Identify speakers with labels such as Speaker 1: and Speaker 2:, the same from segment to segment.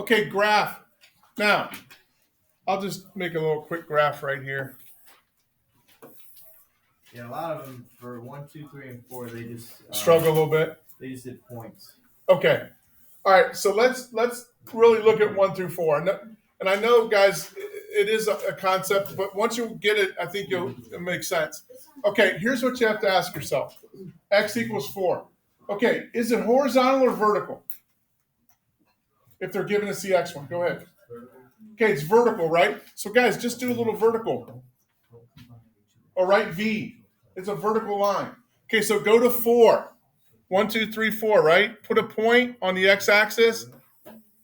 Speaker 1: Okay, graph. Now, I'll just make a little quick graph right here.
Speaker 2: Yeah, a lot of them for 1, 2, 3, and 4, they just
Speaker 1: struggle a little bit.
Speaker 2: They just did points.
Speaker 1: Okay. All right. So let's really look at 1 through 4. And I know, guys, it is a concept, but once you get it, I think it'll make sense. Okay. Here's what you have to ask yourself: x equals 4. Okay. Is it horizontal or vertical? If they're giving us the x one, go ahead. Okay, it's vertical, right? So, guys, just do a little vertical. All right, V. It's a vertical line. Okay, so go to 4. 1, 2, 3, 4, right? Put a point on the x-axis.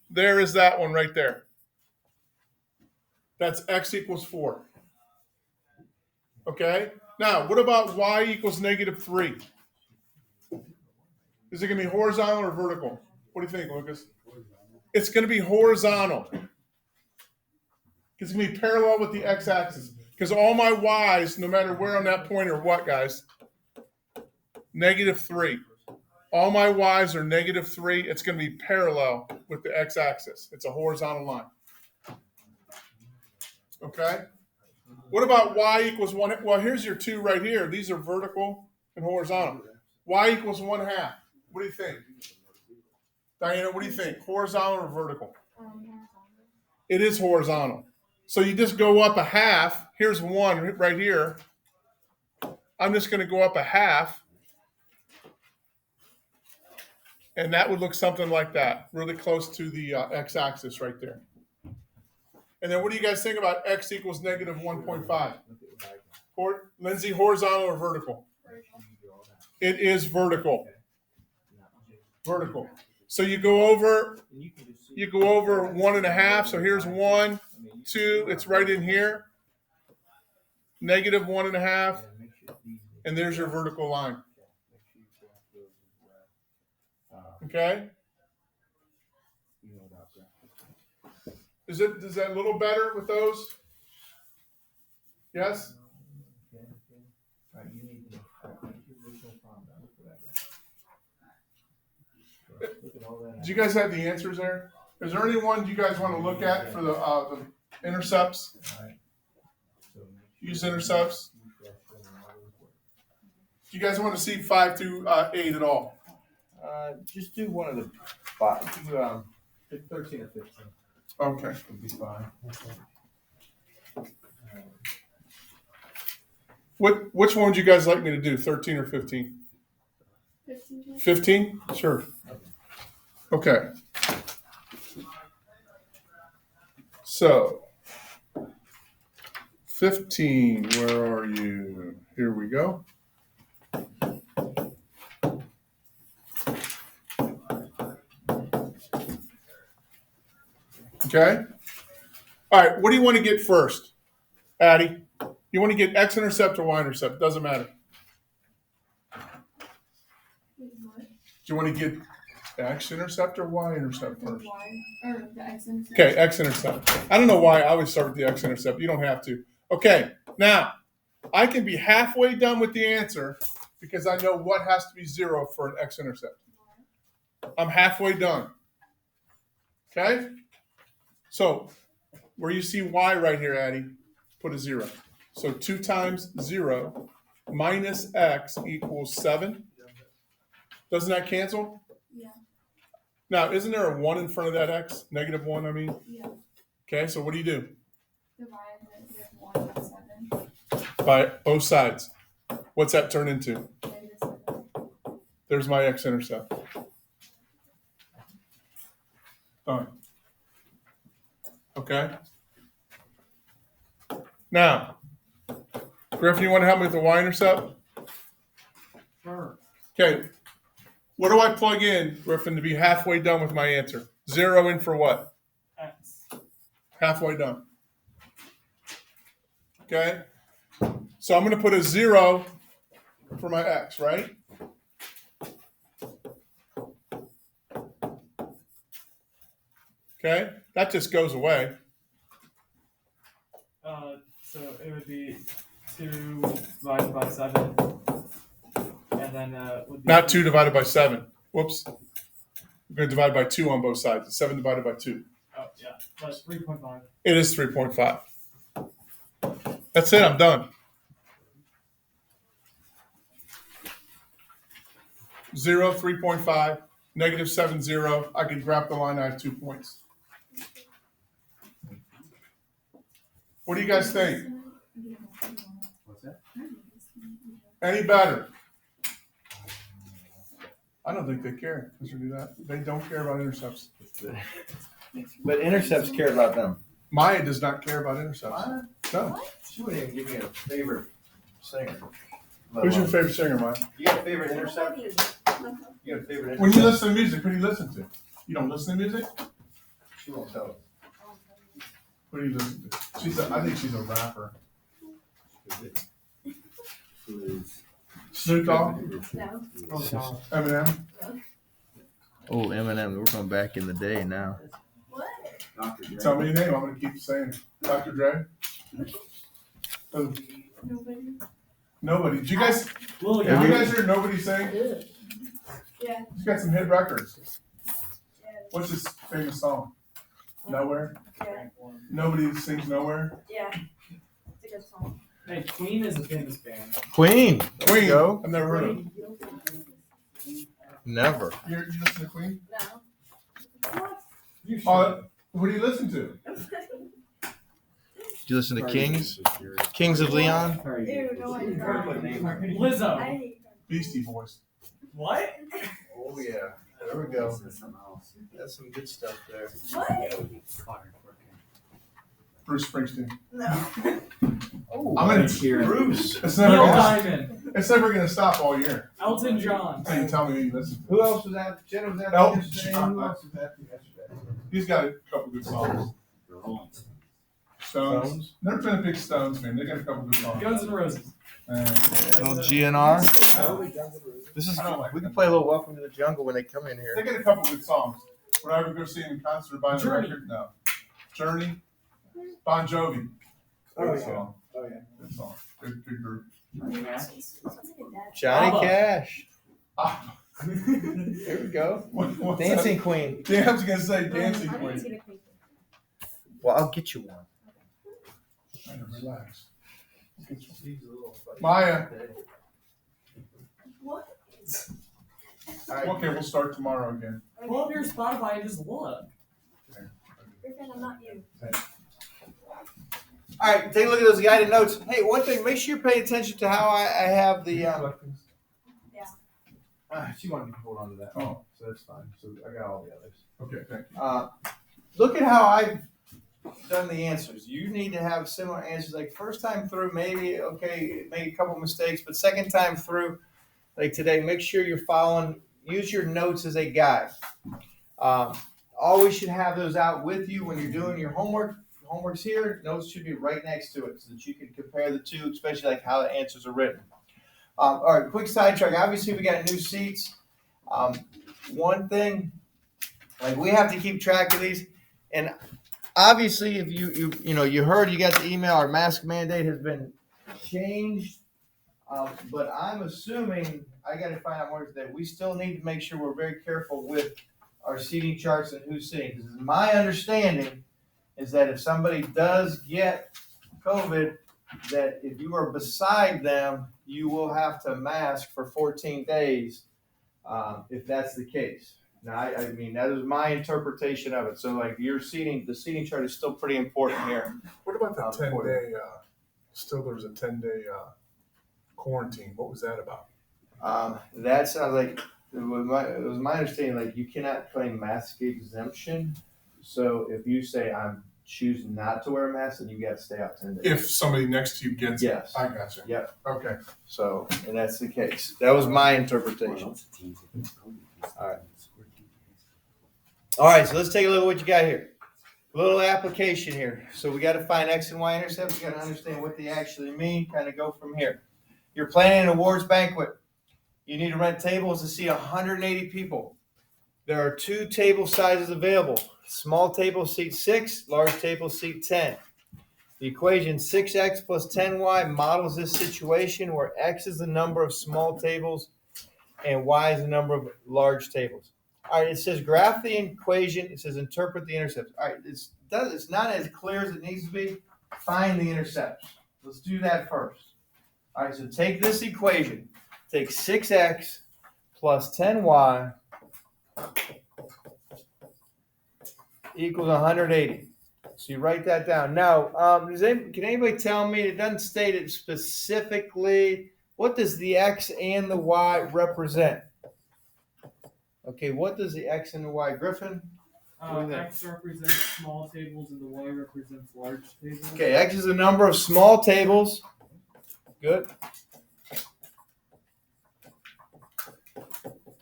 Speaker 1: There is that one right there. That's x equals 4. Okay? Now, what about y equals -3? Is it going to be horizontal or vertical? What do you think, Lucas? It's going to be horizontal. It's going to be parallel with the x-axis. Because all my y's, no matter where on that point, are what, guys? -3. All my y's are -3. It's going to be parallel with the x-axis. It's a horizontal line. Okay? What about y equals 1? Well, here's your 2 right here. These are vertical and horizontal. Y equals 1/2. What do you think? Diana, what do you think? Horizontal or vertical? It is horizontal. So you just go up 1/2. Here's 1 right here. I'm just going to go up 1/2. And that would look something like that, really close to the x-axis right there. And then what do you guys think about x equals -1.5? Lindsay, horizontal or vertical? It is vertical. Vertical. So you go over 1.5. So here's 1, 2. It's right in here. -1.5. And there's your vertical line. Okay? Is that a little better with those? Yes? Do you guys have the answers there? Is there anyone you guys want to look at for the intercepts? Use intercepts. Do you guys want to see 5 through 8 at all?
Speaker 2: Just do one of the 5. Do 13 or 15.
Speaker 1: Okay.
Speaker 2: Would be fine.
Speaker 1: Which one would you guys like me to do? 13 or 15? 15? Sure. Okay. So 15, where are you? Here we go. Okay. All right. What do you want to get first, Addie? You want to get x-intercept or y-intercept? Doesn't matter. Do you want to get x-intercept or y-intercept first?
Speaker 3: The x-intercept.
Speaker 1: Okay, x-intercept. I don't know why I always start with the x-intercept. You don't have to. Okay. Now, I can be halfway done with the answer because I know what has to be 0 for an x-intercept. I'm halfway done. Okay? So, where you see y right here, Addie, put a 0. So 2 times 0 minus x equals 7. Doesn't that cancel?
Speaker 3: Yeah.
Speaker 1: Now, isn't there a 1 in front of that x? -1, I mean?
Speaker 3: Yeah.
Speaker 1: Okay, so what do you do?
Speaker 3: Divide -1 by 7.
Speaker 1: By both sides. What's that turn into?
Speaker 3: -7.
Speaker 1: There's my x-intercept. Done. Okay. Now, Griffin, you want to help me with the y-intercept?
Speaker 2: Sure.
Speaker 1: Okay. What do I plug in, Griffin, to be halfway done with my answer? 0 in for what?
Speaker 2: X.
Speaker 1: Halfway done. Okay. So I'm going to put a 0 for my x, right? Okay. That just goes away.
Speaker 4: So it would be 2 divided by 7, and then would be
Speaker 1: Not 2 divided by 7. Whoops. We're going to divide by 2 on both sides. It's 7 divided by 2.
Speaker 4: Yeah, that's 3.5.
Speaker 1: It is 3.5. That's it. I'm done. 0, 3.5, negative 7, 0. I can grab the line. I have 2 points. What do you guys think?
Speaker 2: What's that?
Speaker 1: Any better? I don't think they care because we do that. They don't care about intercepts.
Speaker 2: But intercepts care about them.
Speaker 1: Maya does not care about intercepts. No.
Speaker 2: She wouldn't even give me a favorite singer.
Speaker 1: Who's your favorite singer, Maya?
Speaker 2: You got a favorite intercept? You got a favorite
Speaker 1: When you
Speaker 2: intercept?
Speaker 1: listen to music, who do you listen to? You don't listen to music?
Speaker 2: She won't tell us.
Speaker 1: Who do you listen to? I think she's a rapper. Snoop Dogg?
Speaker 3: No.
Speaker 4: Oh, God.
Speaker 1: Eminem?
Speaker 2: Oh, Eminem. We're going back in the day now.
Speaker 3: What?
Speaker 1: Tell me your name. I'm going to keep saying it. Dr. Dre? Who?
Speaker 3: Nobody.
Speaker 1: Nobody. Did you guys,
Speaker 4: Lil
Speaker 1: have you
Speaker 4: Yachty.
Speaker 1: guys heard Nobody sing?
Speaker 3: Yeah.
Speaker 1: He's got some hit records. What's his famous song? Nowhere?
Speaker 3: Yeah.
Speaker 1: Nobody sings Nowhere?
Speaker 3: Yeah. It's a good song.
Speaker 4: Hey, Queen is a famous band.
Speaker 2: Queen.
Speaker 1: Queen.
Speaker 2: Go.
Speaker 1: I've never heard of him.
Speaker 2: Never.
Speaker 1: You listen to Queen?
Speaker 3: No.
Speaker 4: You should.
Speaker 1: Who do you listen to?
Speaker 2: Do you listen to Kings? Kings of Leon?
Speaker 3: Ew, no, I don't.
Speaker 4: Lizzo.
Speaker 3: I hate
Speaker 1: Beastie Boys.
Speaker 4: What?
Speaker 2: Oh, yeah. There we go. That's some good stuff there.
Speaker 3: What?
Speaker 1: Bruce Springsteen.
Speaker 3: No.
Speaker 2: Oh,
Speaker 1: I'm gonna
Speaker 2: Bruce.
Speaker 1: It's never
Speaker 4: Neil
Speaker 1: gonna,
Speaker 4: Diamond.
Speaker 1: it's never gonna stop all year.
Speaker 4: Elton John.
Speaker 1: Until you tell me who you listen to.
Speaker 2: Who else was that? Jen was that
Speaker 1: Elton
Speaker 2: yesterday?
Speaker 1: John.
Speaker 2: Who else was that yesterday?
Speaker 1: He's got a couple good songs. Stones. Never been a big Stones fan. They got a couple good songs.
Speaker 4: Guns N' Roses.
Speaker 2: Little GNR. This is. We can play a little Welcome to the Jungle when they come in
Speaker 1: They
Speaker 2: here.
Speaker 1: got a couple good songs. Would I ever go see them in concert or buy the
Speaker 4: Journey.
Speaker 1: record? No. Journey. Bon Jovi.
Speaker 2: Oh,
Speaker 1: Good
Speaker 2: yeah.
Speaker 1: song.
Speaker 2: Oh yeah.
Speaker 1: Good song. Good group.
Speaker 2: Johnny
Speaker 4: Abba.
Speaker 2: Cash.
Speaker 1: Ah,
Speaker 2: There we go.
Speaker 1: what's
Speaker 2: Dancing Queen.
Speaker 1: that? Yeah, I was gonna say Dancing Queen.
Speaker 2: Well, I'll get you one.
Speaker 1: Trying to relax. Maya.
Speaker 3: What?
Speaker 1: Okay, we'll start tomorrow again.
Speaker 4: Pull up your Spotify and just look.
Speaker 3: Griffin, I'm not you.
Speaker 2: All right, take a look at those guided notes. Hey, one thing, make sure you pay attention to how I have the. She wanted me to hold on to that.
Speaker 1: Oh,
Speaker 2: So that's fine. So I got all the others.
Speaker 1: okay, thank you.
Speaker 2: Look at how I've done the answers. You need to have similar answers. Like first time through, maybe, okay, make a couple mistakes, but second time through, like today, make sure you're following, use your notes as a guide. Always should have those out with you when you're doing your homework. Homework's here, notes should be right next to it so that you can compare the two, especially like how the answers are written. All right, quick sidetrack. Obviously, we got new seats. One thing, like we have to keep track of these, and obviously, if you heard, you got the email. Our mask mandate has been changed, but I'm assuming I got to find out more today. We still need to make sure we're very careful with our seating charts and who's sitting. Because my understanding is that if somebody does get COVID, that if you are beside them, you will have to mask for 14 days if that's the case. Now, I mean, that is my interpretation of it. So, like, the seating chart is still pretty important here.
Speaker 1: What about the 10-day, still there was a 10-day quarantine. What was that about?
Speaker 2: That sounds like, it was my understanding, like, you cannot claim mask exemption. So, if you say, I'm choosing not to wear a mask, then you got to stay out 10 days.
Speaker 1: If somebody next to you gets
Speaker 2: Yes.
Speaker 1: it. I gotcha.
Speaker 2: Yep.
Speaker 1: Okay.
Speaker 2: So, and that's the case. That was my interpretation. All right, so let's take a look at what you got here. A little application here. So we got to find X and Y intercepts. We got to understand what they actually mean. Kind of go from here. You're planning an awards banquet. You need to rent tables to seat 180 people. There are 2 table sizes available. Small table seat 6, large table seat 10. The equation 6x plus 10y models this situation where x is the number of small tables and y is the number of large tables. All right, it says graph the equation. It says interpret the intercepts. All right, it's not as clear as it needs to be. Find the intercepts. Let's do that first. All right, so take this equation. Take 6x plus 10y equals 180. So you write that down. Now, can anybody tell me, it doesn't state it specifically, what does the x and the y represent? Okay, what does the x and the y, Griffin?
Speaker 4: X represents small tables and the Y represents large tables.
Speaker 2: Okay, x is the number of small tables. Good.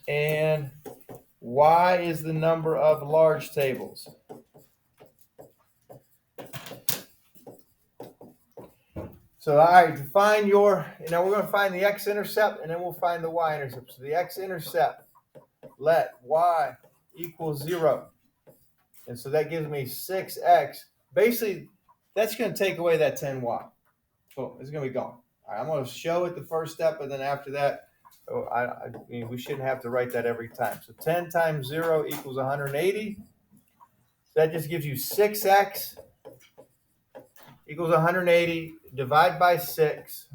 Speaker 2: And y is the number of large tables. So, all right, to find we're going to find the x-intercept and then we'll find the y-intercept. So the x-intercept, let y equal 0. And so that gives me 6x. Basically, that's going to take away that 10y. So it's going to be gone. All right, I'm going to show it the first step, and then after that, I mean, we shouldn't have to write that every time. So 10 times 0 equals 180. So that just gives you 6x equals 180. Divide by 6.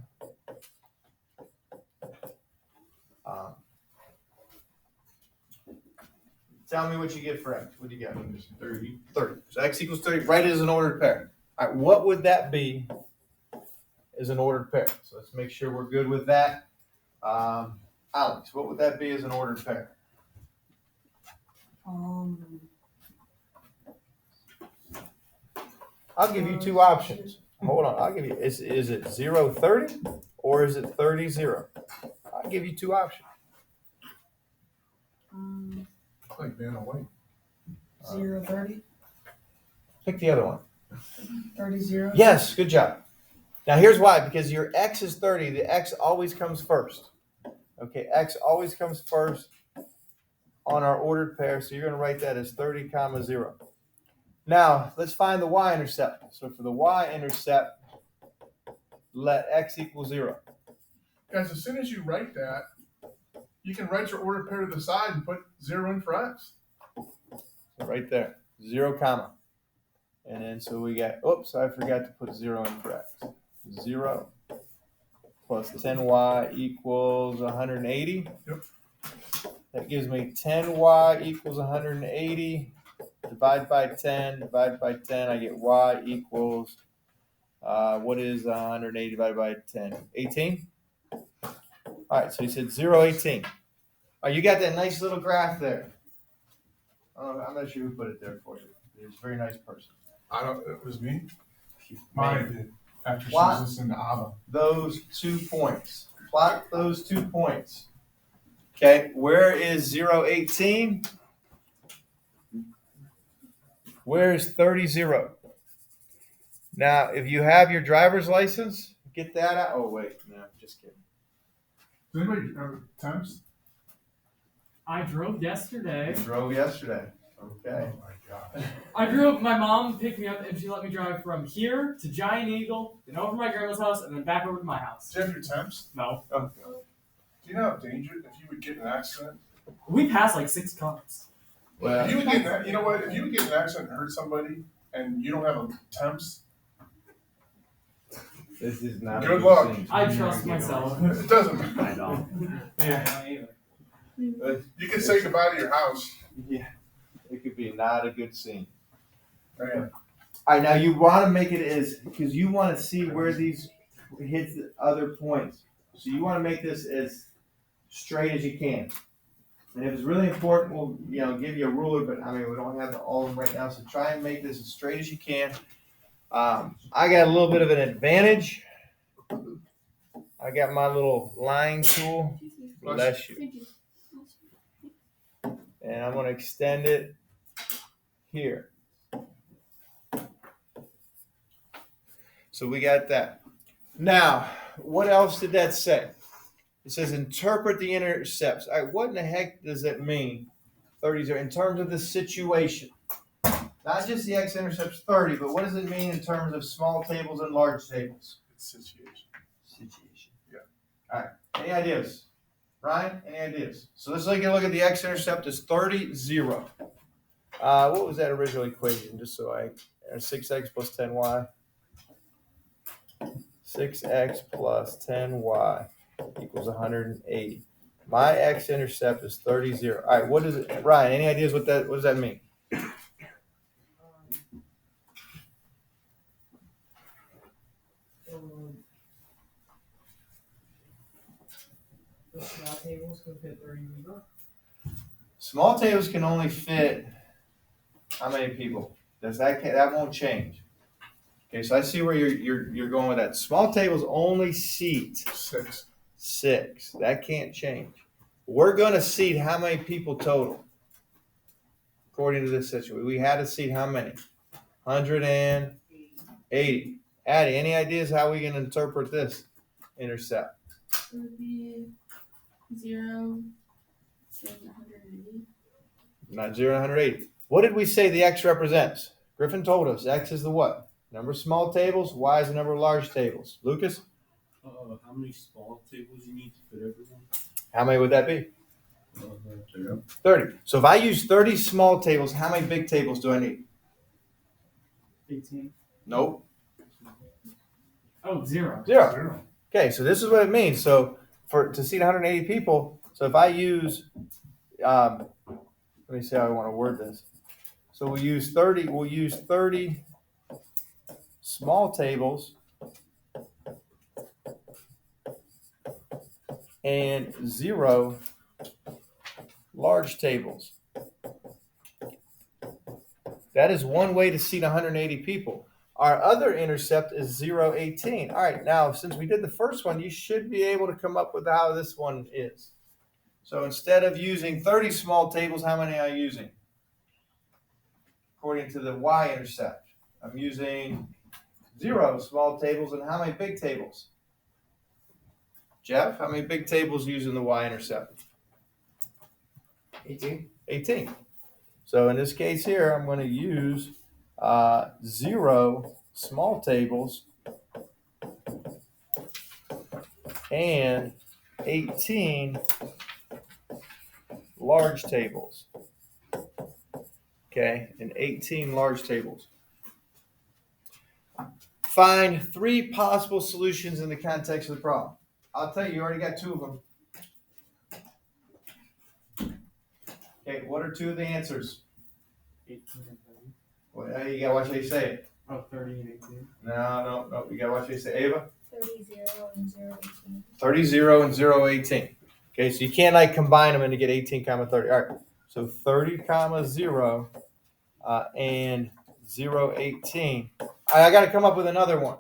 Speaker 2: Tell me what you get for x. What do you get? 30. 30. So x equals 30. Write it as an ordered pair. All right, what would that be as an ordered pair? So let's make sure we're good with that. Alex, what would that be as an ordered pair? I'll give you two options. Hold on. I'll give you, is it 0, 30 or is it 30, 0? I'll give you two options.
Speaker 1: Like man away.
Speaker 3: 0, 30,
Speaker 2: Pick the other one.
Speaker 3: 30, 0.
Speaker 2: Yes, good job. Now here's why, because your x is 30, the x always comes first. Okay, x always comes first on our ordered pair, so you're going to write that as 30, 0. Now, let's find the y-intercept. So for the y-intercept, let x equal 0.
Speaker 1: Guys, as soon as you write that, you can write your ordered pair to the side and put 0 in for x.
Speaker 2: So right there, 0, comma. And then so we got, oops, I forgot to put 0 in for x. 0 plus 10y equals 180.
Speaker 1: Yep.
Speaker 2: That gives me 10y equals 180. Divide by 10, I get y equals, what is 180 divided by 10? 18? All right, so he said 0, 18. All right, you got that nice little graph there. I'm not sure who put it there for you. He's a very nice person.
Speaker 1: It was me. Mine did. After she
Speaker 2: What?
Speaker 1: was listening to Abba.
Speaker 2: Those 2 points. Plot those 2 points. Okay, where is 0, 18? Where is 30, 0? Now, if you have your driver's license, get that out. Oh, wait, no, just kidding.
Speaker 1: Does anybody have temps?
Speaker 4: I drove yesterday.
Speaker 2: You drove yesterday. Okay.
Speaker 1: Oh my gosh.
Speaker 4: I drove, my mom picked me up and she let me drive from here to Giant Eagle, then over to my grandma's house, and then back over to my house.
Speaker 1: Do you have your temps?
Speaker 4: No.
Speaker 2: Okay.
Speaker 1: Do you know how dangerous if you would get in an accident?
Speaker 4: We passed like 6 cops.
Speaker 2: Well,
Speaker 1: If you would get in that, you know what? If you would get in an accident and hurt somebody and you don't have a temps,
Speaker 5: This is not.
Speaker 1: Good luck.
Speaker 4: I trust myself.
Speaker 1: it doesn't matter.
Speaker 5: I don't.
Speaker 2: Yeah.
Speaker 1: You can say goodbye to your house.
Speaker 2: Yeah. It could be not a good scene.
Speaker 1: Man.
Speaker 2: All right, now you want to make it as, because you want to see where these hit the other points. So you want to make this as straight as you can. And if it's really important, we'll give you a ruler, but I mean, we don't have all of them right now. So try and make this as straight as you can. I got a little bit of an advantage. I got my little line tool. Bless you. And I'm going to extend it here. So we got that. Now, what else did that say? It says interpret the intercepts. All right, what in the heck does that mean? 30 in terms of the situation. Not just the x-intercepts 30, but what does it mean in terms of small tables and large tables?
Speaker 1: It's situation.
Speaker 2: Situation.
Speaker 1: Yeah.
Speaker 2: All right. Any ideas? Ryan, any ideas? So let's look at the x-intercept is 30, 0. What was that original equation? Just so 6x plus 10y. 6x plus 10y equals 180. My x-intercept is 30, 0. All right, what is it? Ryan, any ideas what does that mean?
Speaker 4: The small tables can fit 30 people.
Speaker 2: Small tables can only fit how many people? That won't change. Okay, so I see where you're going with that. Small tables only seat 6. That can't change. We're going to seat how many people total? According to this situation, we had to seat how many? 180. Addie, any ideas how we can interpret this intercept?
Speaker 5: It would be 0 and 180.
Speaker 2: Not 0 and 180. What did we say the x represents? Griffin told us x is the what? Number of small tables, y is the number of large tables. Lucas?
Speaker 6: How many small tables you need to fit everyone?
Speaker 2: How many would that be?
Speaker 6: 0.
Speaker 2: 30. So if I use 30 small tables, how many big tables do I need?
Speaker 4: 18.
Speaker 2: Nope.
Speaker 4: Oh, 0.
Speaker 2: 0. Okay, so this is what it means. So to seat 180 people, so if I use, let me see how I want to word this. So we'll use 30 small tables and 0 large tables. That is one way to seat 180 people. Our other intercept is 0, 18. All right, now since we did the first one, you should be able to come up with how this one is. So instead of using 30 small tables, how many are you using? According to the y-intercept, I'm using 0 small tables and how many big tables? Jeff, how many big tables using the y-intercept?
Speaker 4: 18.
Speaker 2: 18. So in this case here, I'm going to use 0 small tables and 18 large tables. Okay, and 18 large tables. Find 3 possible solutions in the context of the problem. I'll tell you, you already got 2 of them. Okay, what are 2 of the answers?
Speaker 4: 18 and 30.
Speaker 2: Well, you gotta watch how you say it.
Speaker 4: Oh, 30 and 18.
Speaker 2: No. You gotta watch how you say it. Ava?
Speaker 5: 30, 0, and 0, 18.
Speaker 2: 30, 0, and 0, 18. Okay, so you can't like combine them and to get 18, 30. All right, so 30, 0, and 0, 18. I got to come up with another one.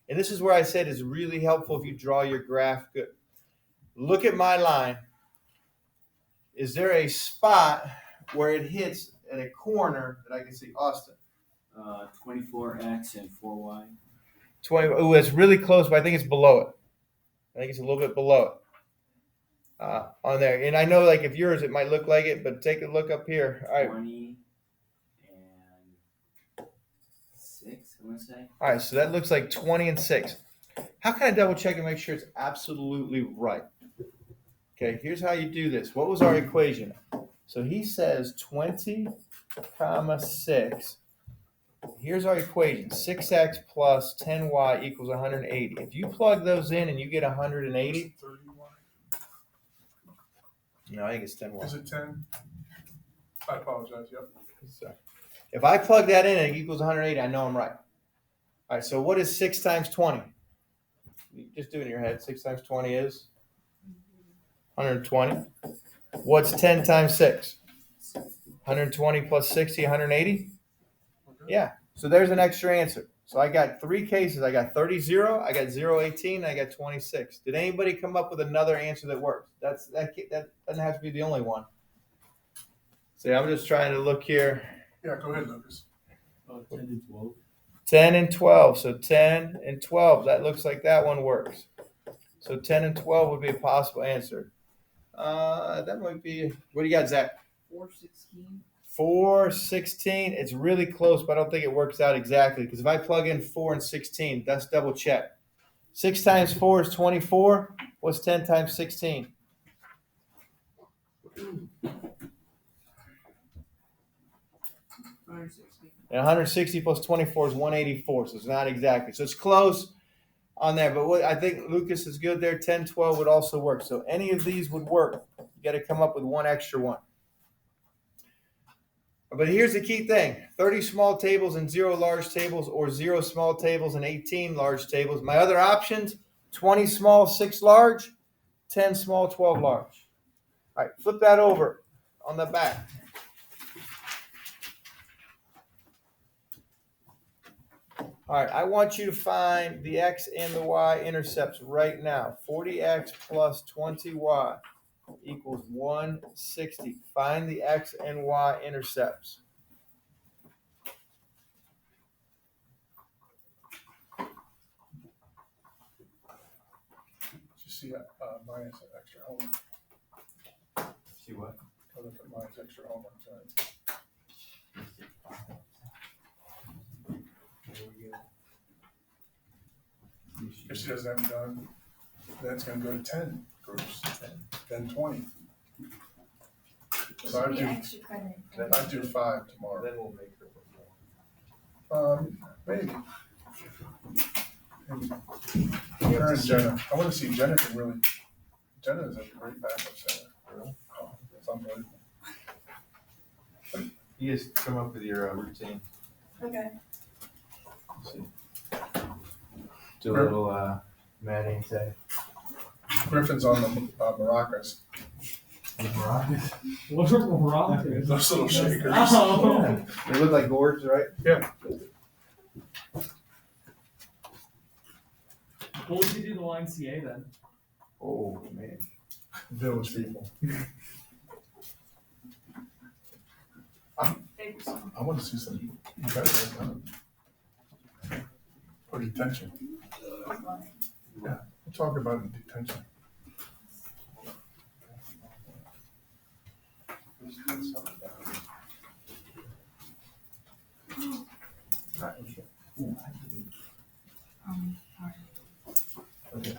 Speaker 2: And this is where I said it's really helpful if you draw your graph good. Look at my line. Is there a spot where it hits at a corner that I can see? Austin.
Speaker 6: 24x and 4y.
Speaker 2: 20. Oh, it's really close, but I think it's below it. I think it's a little bit below it. On there. And I know like if yours, it might look like it, but take a look up here. All right.
Speaker 6: 20 and 6, I want to say.
Speaker 2: All right, so that looks like 20 and 6. How can I double check and make sure it's absolutely right? Okay, here's how you do this. What was our equation? So he says 20, 6. Here's our equation. 6x plus 10y equals 180. If you plug those in and you get 180.
Speaker 1: 31.
Speaker 2: No, I think it's 10y.
Speaker 1: Is it 10? I apologize. Yep.
Speaker 2: So if I plug that in and it equals 180, I know I'm right. All right, so what is 6 times 20? You just do it in your head. 6 times 20 is 120. What's 10 times 6? 120 plus 60, 180? Yeah, so there's an extra answer. So I got 3 cases. I got 30, 0, I got 0, 18, I got 26. Did anybody come up with another answer that works? That doesn't have to be the only one. See, I'm just trying to look here.
Speaker 1: Yeah, go ahead, Lucas.
Speaker 6: 10 and 12.
Speaker 2: 10 and 12. So 10 and 12. That looks like that one works. So 10 and 12 would be a possible answer. That might be. What do you got, Zach?
Speaker 5: 416.
Speaker 2: 416. It's really close, but I don't think it works out exactly. Because if I plug in 4 and 16, that's double check. 6 times 4 is 24. What's 10 times 16?
Speaker 5: 160.
Speaker 2: And 160 plus 24 is 184, so it's not exactly. So it's close on there. But what I think Lucas is good there. 10, 12 would also work. So any of these would work. You got to come up with one extra one. But here's the key thing: 30 small tables and 0 large tables, or 0 small tables and 18 large tables. My other options: 20 small, 6 large, 10 small, 12 large. All right, flip that over on the back. All right, I want you to find the x and the y intercepts right now. 40x plus 20y equals 160. Find the x and y intercepts.
Speaker 1: You see, mine is extra homework.
Speaker 2: See what?
Speaker 1: I look at mine's extra homework. Sorry. If she doesn't have it done, then it's gonna go to 10 groups, then 20. So I do,
Speaker 5: extra credit.
Speaker 1: I do 5 tomorrow.
Speaker 2: Then we'll make her put more.
Speaker 1: Maybe. And her and Jenna, I wanna see Jenna can really, Jenna is a great backup singer.
Speaker 2: Really?
Speaker 1: Oh, it's unbelievable.
Speaker 2: You just come up with your routine.
Speaker 5: Okay.
Speaker 2: Do a little Maddie say.
Speaker 1: Griffin's on the maracas,
Speaker 4: What are maracas?
Speaker 1: those little shakers.
Speaker 4: Oh.
Speaker 2: They look like gourds, right?
Speaker 4: What would you do the YMCA then?
Speaker 2: Oh man.
Speaker 1: Village people. I want to see some better done. Or detention. Yeah, we'll talk about it in detention.
Speaker 2: Okay.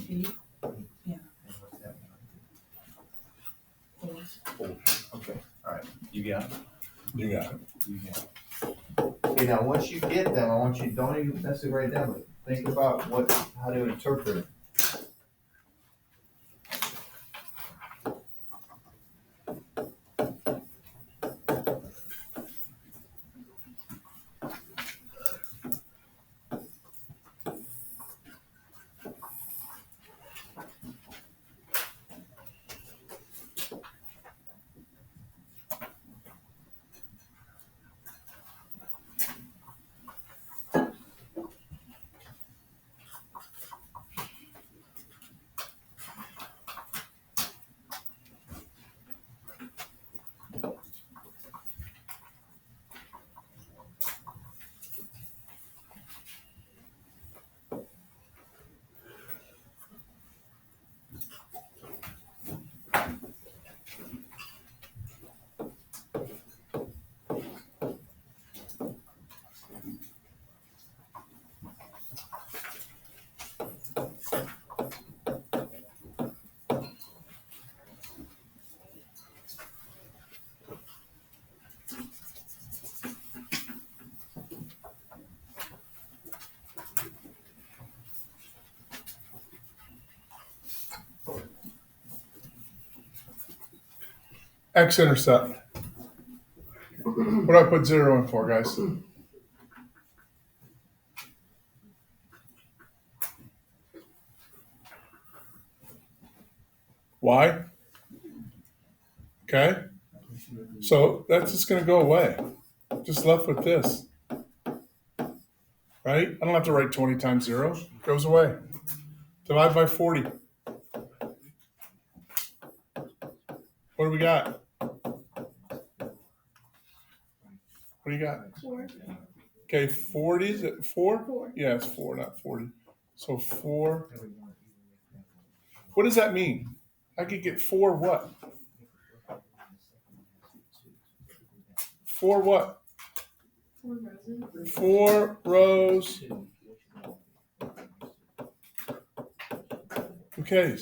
Speaker 3: Eight. Yeah.
Speaker 2: Okay. All right. You got it.
Speaker 1: You got it.
Speaker 2: You got it. Okay. Now, once you get them, I want you don't even necessarily write down, but think about how to interpret it.
Speaker 1: X-intercept. What do I put 0 in for, guys? Y? Okay. So that's just gonna go away. Just left with this. Right? I don't have to write 20 times 0. It goes away. Divide by 40. What do we got? What do you got?
Speaker 5: 4.
Speaker 1: Okay, 40, is it 4?
Speaker 5: 4.
Speaker 1: Yeah, it's 4, not 40. So 4. What does that mean? I could get 4 what? 4 what?
Speaker 5: 4 roses.
Speaker 1: 4 rows. Okay.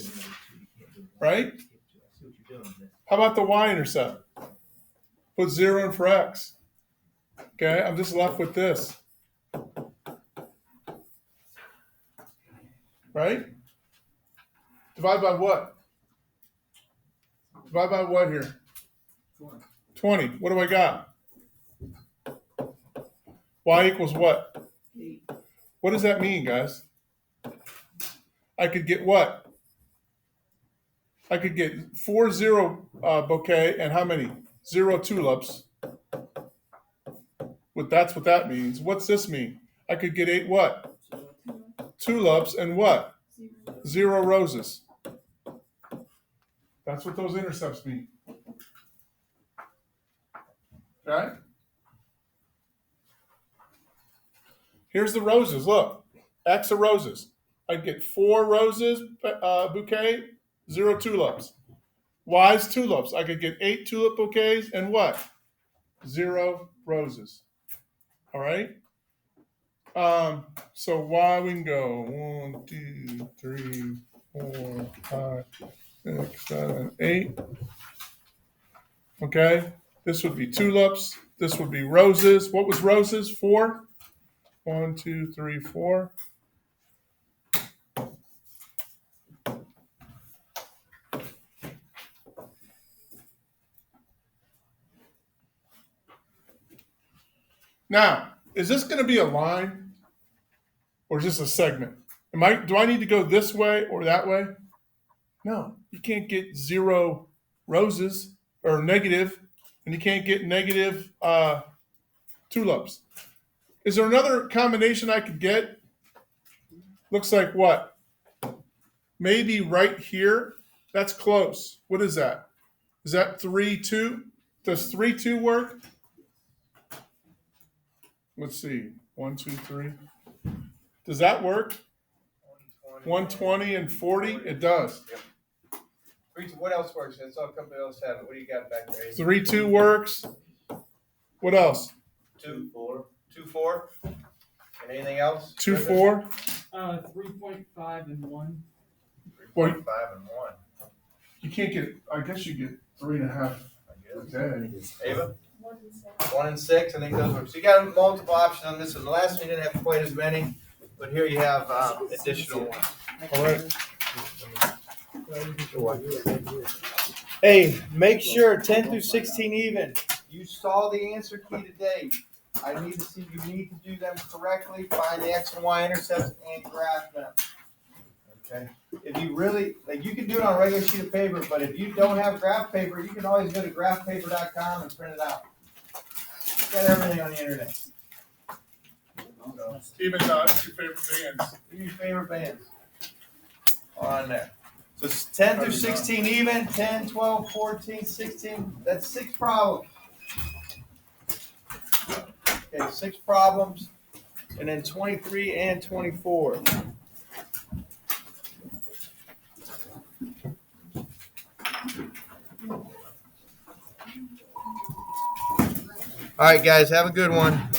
Speaker 1: Right? How about the y-intercept? Put 0 in for x. Okay, I'm just left with this. Right? Divide by what? Divide by what here? 20. What do I got? Y equals what?
Speaker 3: 8.
Speaker 1: What does that mean, guys? I could get what? I could get 4 0 bouquet and how many? 0 tulips. That's what that means. What's this mean? I could get 8 what? Tulips and what? 0 roses. That's what those intercepts mean. Okay? Here's the roses. Look, X of roses. I'd get 4 roses bouquet, 0 tulips. Y's tulips. I could get 8 tulip bouquets and what? 0 roses. All right. So Y we can go 1, 2, 3, 4, 5, 6, 7, 8. Okay. This would be tulips. This would be roses. What was roses? 4. 1, 2, 3, 4. Now, is this going to be a line or just a segment? Do I need to go this way or that way? No, you can't get 0 roses or negative, and you can't get negative tulips. Is there another combination I could get? Looks like what? Maybe right here. That's close. What is that? Is that 3, 2? Does 3, 2 work? Let's see. 1, 2, 3. Does that work? 120 and 40? It does.
Speaker 2: What else works? That's all company else have it. What do you got back there?
Speaker 1: 3, 2 works. What else?
Speaker 2: 2, 4. 2, 4. And anything else?
Speaker 1: 2, 4.
Speaker 4: 3.5 and 1.
Speaker 2: 3.5 and 1.
Speaker 1: You can't get. I guess you get 3.5. Okay.
Speaker 2: Ava?
Speaker 5: 1 and 6.
Speaker 2: 1 and 6. I think those work. So you got multiple options on this one. The last one you didn't have quite as many, but here you have additional ones.
Speaker 1: All right.
Speaker 2: Hey, make sure 10 through 16 even. You saw the answer key today. I need to see you need to do them correctly, find the X and Y intercepts and graph them. Okay. If you really like you can do it on a regular sheet of paper, but if you don't have graph paper, you can always go to graphpaper.com and print it out. Got everything on the internet.
Speaker 1: Even your favorite bands.
Speaker 2: Your favorite bands on there. So it's 10 through 16 even, 10, 12, 14, 16. That's 6 problems. Okay, 6 problems. And then 23 and 24. All right, guys, have a good one.